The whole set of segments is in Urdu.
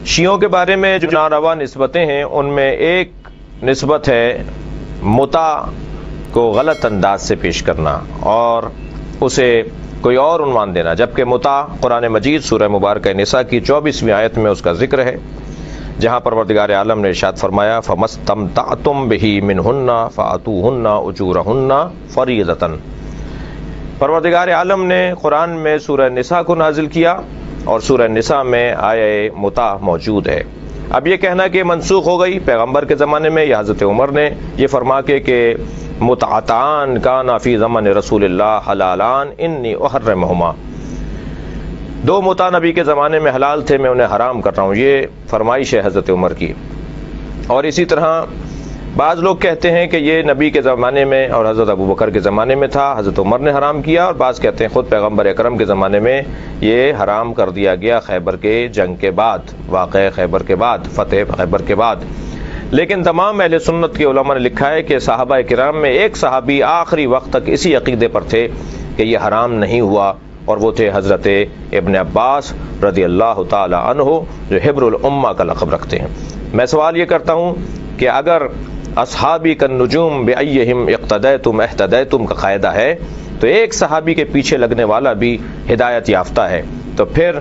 شیعوں کے بارے میں جو ناروا نسبتیں ہیں ان میں ایک نسبت ہے متع کو غلط انداز سے پیش کرنا اور اسے کوئی اور عنوان دینا، جبکہ متع قرآن مجید سورہ مبارکہ نساء کی 24ویں آیت میں اس کا ذکر ہے، جہاں پروردگار عالم نے ارشاد فرمایا فَمَسْتَمْتَعْتُمْ بِهِ مِنْهُنَّ فَآتُوهُنَّ أُجُورَهُنَّ فَرِيضَةً۔ پروردگار عالم نے قرآن میں سورہ نساء کو نازل کیا اور سورہ نساء میں آیہ متع موجود ہے۔ اب یہ کہنا کہ منسوخ ہو گئی پیغمبر کے زمانے میں یا حضرت عمر نے یہ فرما کے کہ متعتان کانا فی زمن رسول اللہ حلالان انی احرمہما، دو متع نبی کے زمانے میں حلال تھے، میں انہیں حرام کر رہا ہوں، یہ فرمائش ہے حضرت عمر کی۔ اور اسی طرح بعض لوگ کہتے ہیں کہ یہ نبی کے زمانے میں اور حضرت ابوبکر کے زمانے میں تھا، حضرت عمر نے حرام کیا، اور بعض کہتے ہیں خود پیغمبر اکرم کے زمانے میں یہ حرام کر دیا گیا خیبر کے جنگ کے بعد، واقعہ خیبر کے بعد، فتح خیبر کے بعد۔ لیکن تمام اہل سنت کے علماء نے لکھا ہے کہ صحابہ کرام میں ایک صحابی آخری وقت تک اسی عقیدے پر تھے کہ یہ حرام نہیں ہوا، اور وہ تھے حضرت ابن عباس رضی اللہ تعالی عنہ جو حبر الامہ کا لقب رکھتے ہیں۔ میں سوال یہ کرتا ہوں کہ اگر اصحابی کالنجوم بأیہم اقتدیتم اہتدیتم کا قاعدہ ہے تو ایک صحابی کے پیچھے لگنے والا بھی ہدایت یافتہ ہے، تو پھر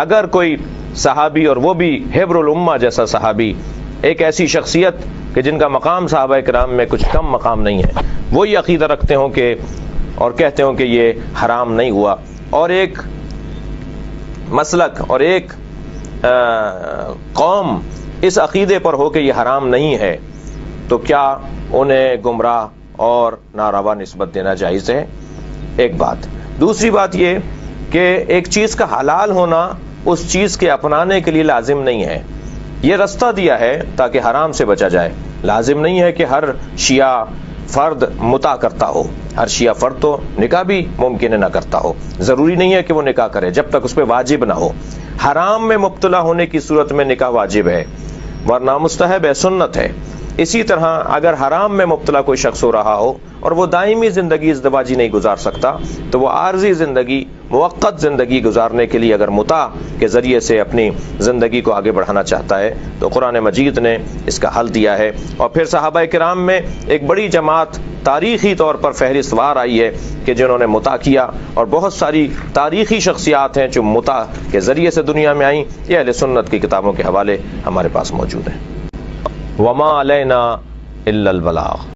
اگر کوئی صحابی اور وہ بھی حبر الامہ جیسا صحابی، ایک ایسی شخصیت کہ جن کا مقام صحابہ کرام میں کچھ کم مقام نہیں ہے، وہ یہ عقیدہ رکھتے ہوں کہ اور کہتے ہوں کہ یہ حرام نہیں ہوا، اور ایک مسلک اور ایک قوم اس عقیدے پر ہو کہ یہ حرام نہیں ہے، تو کیا انہیں گمراہ اور ناروا نسبت دینا جائز ہے؟ ایک بات۔ دوسری بات یہ کہ ایک چیز کا حلال ہونا اس چیز کے اپنانے کے لیے لازم نہیں ہے، یہ رستہ دیا ہے تاکہ حرام سے بچا جائے۔ لازم نہیں ہے کہ ہر شیعہ فرد متع کرتا ہو، ہر شیعہ فرد تو نکاح بھی ممکن ہے نہ کرتا ہو، ضروری نہیں ہے کہ وہ نکاح کرے جب تک اس پہ واجب نہ ہو۔ حرام میں مبتلا ہونے کی صورت میں نکاح واجب ہے، ورنہ مستحب ہے، سنت ہے۔ اسی طرح اگر حرام میں مبتلا کوئی شخص ہو رہا ہو اور وہ دائمی زندگی ازدواجی نہیں گزار سکتا، تو وہ عارضی زندگی، موقت زندگی گزارنے کے لیے اگر متع کے ذریعے سے اپنی زندگی کو آگے بڑھانا چاہتا ہے تو قرآن مجید نے اس کا حل دیا ہے۔ اور پھر صحابہ کرام میں ایک بڑی جماعت تاریخی طور پر فہرست وار آئی ہے کہ جنہوں نے متع کیا، اور بہت ساری تاریخی شخصیات ہیں جو متع کے ذریعے سے دنیا میں آئیں۔ یہ اہل سنت کی کتابوں کے حوالے ہمارے پاس موجود ہیں۔ وما علینا الا البلاغ۔